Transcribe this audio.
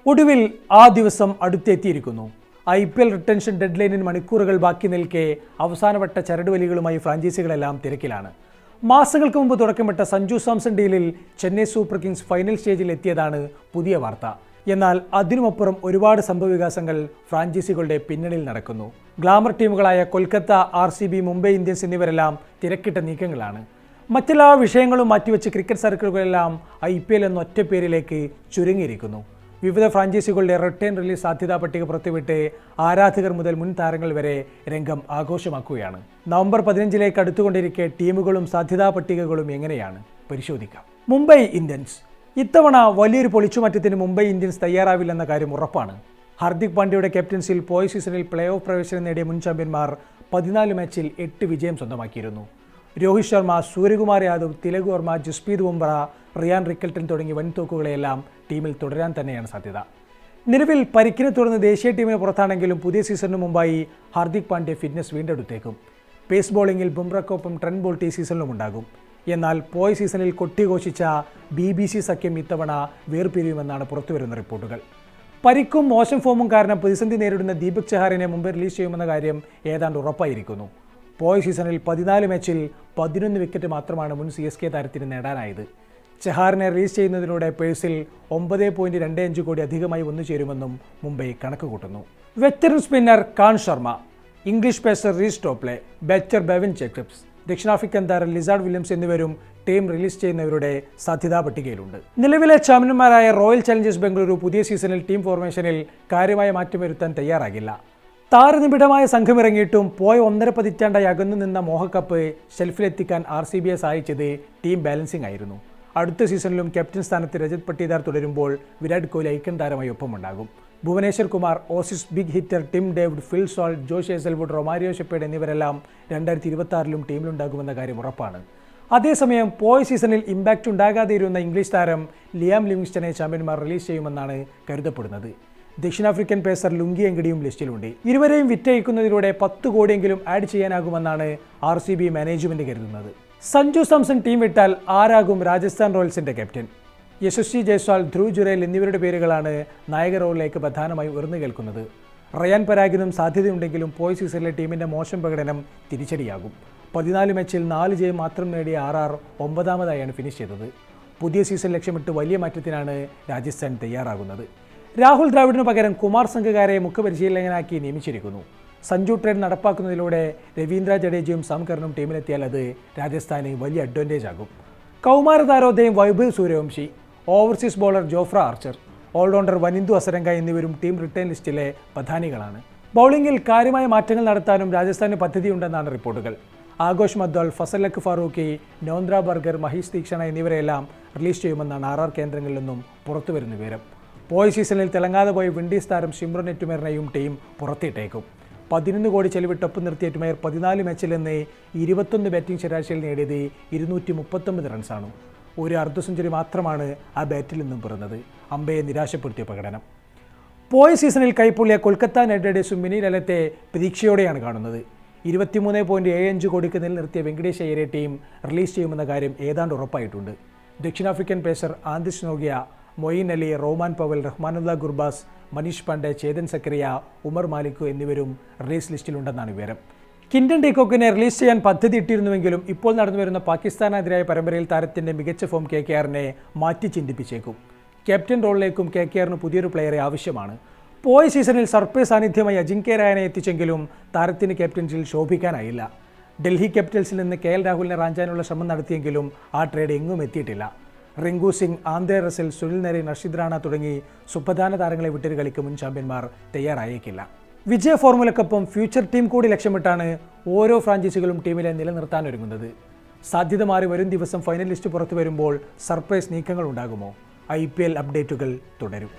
ഒടുവിൽ ആ ദിവസം അടുത്തെത്തിയിരിക്കുന്നു. IPL റിട്ടൻഷൻ ഡെഡ് ലൈനിന് മണിക്കൂറുകൾ ബാക്കി നിൽക്കെ അവസാനവട്ട ചരടുവലികളുമായി ഫ്രാഞ്ചൈസികളെല്ലാം തിരക്കിലാണ്. മാസങ്ങൾക്ക് മുമ്പ് തുടക്കമിട്ട സഞ്ജു സാംസൺ ഡീലിൽ ചെന്നൈ സൂപ്പർ കിങ്സ് ഫൈനൽ സ്റ്റേജിൽ എത്തിയതാണ് പുതിയ വാർത്ത. എന്നാൽ അതിനുമപ്പുറം ഒരുപാട് സംഭവവികാസങ്ങൾ ഫ്രാഞ്ചൈസികളുടെ പിന്നണിയിൽ നടക്കുന്നു. ഗ്ലാമർ ടീമുകളായ കൊൽക്കത്ത, RCB, മുംബൈ ഇന്ത്യൻസ് എന്നിവരെല്ലാം തിരക്കിട്ട നീക്കങ്ങളാണ്. മറ്റെല്ലാ വിഷയങ്ങളും മാറ്റിവെച്ച് ക്രിക്കറ്റ് സർക്കിളുകളെല്ലാം IPL എന്ന ഒറ്റ പേരിലേക്ക് ചുരുങ്ങിയിരിക്കുന്നു. വിവിധ ഫ്രാഞ്ചൈസികളുടെ റിട്ടേൺ റിലീസ് സാധ്യതാ പട്ടിക പുറത്തുവിട്ട് ആരാധകർ മുതൽ മുൻ താരങ്ങൾ വരെ രംഗം ആഘോഷമാക്കുകയാണ്. നവംബർ 15 അടുത്തുകൊണ്ടിരിക്കെ ടീമുകളും സാധ്യതാ പട്ടികകളും എങ്ങനെയാണ് പരിശോധിക്കാം. മുംബൈ ഇന്ത്യൻസ് ഇത്തവണ വലിയൊരു പൊളിച്ചുമാറ്റത്തിന് മുംബൈ ഇന്ത്യൻസ് തയ്യാറാവില്ലെന്ന കാര്യം ഉറപ്പാണ്. ഹാർദിക് പാണ്ഡ്യയുടെ ക്യാപ്റ്റൻസിയിൽ പോയ സീസണിൽ പ്ലേ ഓഫ് പ്രവേശനം നേടിയ മുൻ ചാമ്പ്യന്മാർ 14 മാച്ചിൽ 8 വിജയം സ്വന്തമാക്കിയിരുന്നു. രോഹിത് ശർമ്മ, സൂര്യകുമാർ യാദവ്, തിലക് വർമ്മ, ജസ്പ്രീത് ബുംറ, റിയാൻ റിക്കൽട്ടൺ തുടങ്ങി വൻതോക്കുകളെല്ലാം ടീമിൽ തുടരാൻ തന്നെയാണ് സാധ്യത. നിലവിൽ പരിക്കിനെ തുടർന്ന് ദേശീയ ടീമിന് പുറത്താണെങ്കിലും പുതിയ സീസണിന് മുമ്പായി ഹാർദിക് പാണ്ഡ്യ ഫിറ്റ്നസ് വീണ്ടെടുത്തേക്കും. പേസ് ബോളിംഗിൽ ബുംറയ്ക്കൊപ്പം ട്രെന്റ് ബോൾട്ട് ഈ സീസണിലും ഉണ്ടാകും. എന്നാൽ പോയ സീസണിൽ കൊട്ടിഘോഷിച്ച BBC സഖ്യം ഇത്തവണ വേർപിരിയുമെന്നാണ് പുറത്തുവരുന്ന റിപ്പോർട്ടുകൾ. പരിക്കും മോശം ഫോമും കാരണം പ്രതിസന്ധി നേരിടുന്ന ദീപക് ചഹാറിനെ മുമ്പ് റിലീസ് ചെയ്യുമെന്ന കാര്യം ഏതാണ്ട് ഉറപ്പായിരിക്കുന്നു. പോയ സീസണിൽ 14 മാച്ചിൽ 11 വിക്കറ്റ് മാത്രമാണ് മുൻ CSK താരത്തിന് നേടാനായത്. ചഹാറിനെ റിലീസ് ചെയ്യുന്നതിലൂടെ പേഴ്സിൽ 9.25 കോടി അധികമായി വന്നു ചേരുമെന്നും മുംബൈ കണക്ക് കൂട്ടുന്നു. Veteran spinner Karn Sharma, English pacer Reece Topley, batter Bevon Jacobs, ദക്ഷിണാഫ്രിക്കൻ താരം ലിസാർഡ് വില്യംസ് എന്നിവരും ടീം റിലീസ് ചെയ്യുന്നവരുടെ സാധ്യതാ പട്ടികയിലുണ്ട്. നിലവിലെ ചാമ്പ്യന്മാരായ റോയൽ ചലഞ്ചേഴ്സ് ബംഗളൂരു പുതിയ സീസണിൽ ടീം ഫോർമേഷനിൽ കാര്യമായ മാറ്റം വരുത്താൻ തയ്യാറാകില്ല. താരനിബിഡമായ സംഘമിറങ്ങിയിട്ടും പോയ 1.5 പതിറ്റാണ്ടായി അകന്നു നിന്ന മോഹക്കപ്പ് ഷെൽഫിലെത്തിക്കാൻ RCBയെ സഹായിച്ചത് ടീം ബാലൻസിംഗ് ആയിരുന്നു. അടുത്ത സീസണിലും ക്യാപ്റ്റൻ സ്ഥാനത്ത് രജത് പട്ടീദാർ തുടരുമ്പോൾ വിരാട് കോഹ്ലി ഐക്കൺ താരമായി ഒപ്പമുണ്ടാകും. Bhuvneshwar Kumar, Aussies big hitter Tim David, Phil Salt, Josh Hazlewood, Romario Shepherd എന്നിവരെല്ലാം 2026-ലും ടീമിലുണ്ടാകുമെന്ന കാര്യം ഉറപ്പാണ്. അതേസമയം പോയ സീസണിൽ ഇമ്പാക്റ്റ് ഉണ്ടാകാതെ ഇരുന്ന ഇംഗ്ലീഷ് താരം ലിയാം ലിവിങ്സ്റ്റനെ ചാമ്പ്യന്മാർ റിലീസ് ചെയ്യുമെന്നാണ് കരുതപ്പെടുന്നത്. ദക്ഷിണാഫ്രിക്കൻ പേസർ ലുങ്കി എങ്കടിയും ലിസ്റ്റിലുണ്ട്. ഇരുവരെയും വിറ്റഴിക്കുന്നതിലൂടെ 10 കോടിയെങ്കിലും ആഡ് ചെയ്യാനാകുമെന്നാണ് RCB മാനേജ്മെന്റ് കരുതുന്നത്. സഞ്ജു സാംസൺ ടീം വിട്ടാൽ ആരാകും രാജസ്ഥാൻ റോയൽസിന്റെ ക്യാപ്റ്റൻ? യശസ്വി ജയ്സ്വാൾ, ധ്രുവ് ജുറേൽ എന്നിവരുടെ പേരുകളാണ് നായക റോളിലേക്ക് പ്രധാനമായി ഉയർന്നു കേൾക്കുന്നത്. റയാൻ പരാഗിനും സാധ്യതയുണ്ടെങ്കിലും പോയ സീസണിലെ ടീമിന്റെ മോശം പ്രകടനം തിരിച്ചടിയാകും. 14 മാച്ചിൽ 4 ജയം മാത്രം നേടിയ RR 9ാമതായാണ് ഫിനിഷ് ചെയ്തത്. പുതിയ സീസൺ ലക്ഷ്യമിട്ട് വലിയ മാറ്റത്തിനാണ് രാജസ്ഥാൻ തയ്യാറാകുന്നത്. രാഹുൽ ദ്രാവിഡിനു പകരം കുമാർ സംഗകാരെ മുഖ്യപരിശീലകനാക്കി നിയമിച്ചിരിക്കുന്നു. സഞ്ജു ട്രേഡ് നടപ്പാക്കുന്നതിലൂടെ രവീന്ദ്ര ജഡേജയും സാം കർണും ടീമിലെത്തിയാൽ അത് രാജസ്ഥാന് വലിയ അഡ്വാൻറ്റേജ് ആകും. കൗമാര താരോദയം Vaibhav Suryavanshi, overseas bowler Jofra Archer, allrounder Wanindu Hasaranga എന്നിവരും ടീം റിട്ടേൺ ലിസ്റ്റിലെ പ്രധാനികളാണ്. ബൗളിംഗിൽ കാര്യമായ മാറ്റങ്ങൾ നടത്താനും രാജസ്ഥാന് പദ്ധതിയുണ്ടെന്നാണ് റിപ്പോർട്ടുകൾ. ആഘോഷ് മദ്വാൾ, ഫസലക്ക് ഫാറൂഖി, നോന്ദ്ര ബർഗർ, മഹീഷ് തീക്ഷണ എന്നിവരെല്ലാം റിലീസ് ചെയ്യുമെന്നാണ് RR കേന്ദ്രങ്ങളിൽ നിന്നും പുറത്തുവരുന്ന വിവരം. പോയ സീസണിൽ തിളങ്ങാതെ പോയ വിൻഡീസ് താരം ഷിംറോൺ എറ്റുമേറിനെയും ടീം പുറത്തിട്ടേക്കും. 11 കോടി ചെലവിട്ട് ഒപ്പം നിർത്തിയ എറ്റുമേർ 14 മാച്ചിൽ നിന്ന് 21 ബാറ്റിംഗ് ശരാശരിയിൽ നേടിയത് 239 റൺസാണ്. ഒരു അർദ്ധ സെഞ്ചുറി മാത്രമാണ് ആ ബാറ്റിൽ നിന്നും പിറന്നത്. അമ്പയെ നിരാശപ്പെടുത്തിയ പ്രകടനം. പോയ സീസണിൽ കൈപ്പൊള്ളിയ കൊൽക്കത്ത നൈറ്റ് റൈഡേഴ്സും മിനി ലലത്തെ പ്രതീക്ഷയോടെയാണ് കാണുന്നത്. 23.75 കോടിക്ക് നിലനിർത്തിയ വെങ്കടേഷ് അയ്യരെ ടീം റിലീസ് ചെയ്യുമെന്ന കാര്യം ഏതാണ്ട് ഉറപ്പായിട്ടുണ്ട്. ദക്ഷിണാഫ്രിക്കൻ പേസർ ആന്തിഷ് നോഗിയ, മൊയിൻ അലി, റോമാൻ പവൽ, റഹ്മാനുല്ല ഗുർബാസ്, മനീഷ് പാണ്ഡെ, ചേതൻ സക്കറിയ, ഉമർ മാലിക് എന്നിവരും റിലീസ് ലിസ്റ്റിലുണ്ടെന്നാണ് വിവരം. കിൻഡൻ ഡീകോക്കിനെ റിലീസ് ചെയ്യാൻ പദ്ധതി ഇട്ടിരുന്നുവെങ്കിലും ഇപ്പോൾ നടന്നുവരുന്ന പാകിസ്ഥാനെതിരായ പരമ്പരയിൽ താരത്തിന്റെ മികച്ച ഫോം KKRനെ മാറ്റി ചിന്തിപ്പിച്ചേക്കും. ക്യാപ്റ്റൻ റോളിലേക്കും KKRന് പുതിയൊരു പ്ലെയറെ ആവശ്യമാണ്. പോയ സീസണിൽ സർപ്രൈസ് സാന്നിധ്യമായി അജിങ്ക്യ രഹാനെ എത്തിച്ചെങ്കിലും താരത്തിന് ക്യാപ്റ്റൻസിൽ ശോഭിക്കാനായില്ല. ഡൽഹി ക്യാപിറ്റൽസിൽ നിന്ന് KL രാഹുലിനെ റാഞ്ചാനുള്ള ശ്രമം നടത്തിയെങ്കിലും ആ ട്രേഡ് എങ്ങും എത്തിയിട്ടില്ല. റിങ്കു സിംഗ്, ആന്ദ്രെ റസൽ, സുനിൽ നരീൻ, റഷീദ് റാണ തുടങ്ങി സുപ്രധാന താരങ്ങളെ വിട്ടൊരു കളിക്ക് മുൻ ചാമ്പ്യന്മാർ തയ്യാറായേക്കില്ല. വിജയ ഫോർമുലക്കൊപ്പം ഫ്യൂച്ചർ ടീം കൂടി ലക്ഷ്യമിട്ടാണ് ഓരോ ഫ്രാഞ്ചൈസികളും ടീമിലെ നിലനിർത്താനൊരുങ്ങുന്നത്. സാധ്യത മാറി വരും ദിവസം ഫൈനൽ ലിസ്റ്റ് പുറത്തു വരുമ്പോൾ സർപ്രൈസ് നീക്കങ്ങൾ ഉണ്ടാകുമോ? IPL അപ്ഡേറ്റുകൾ തുടരും.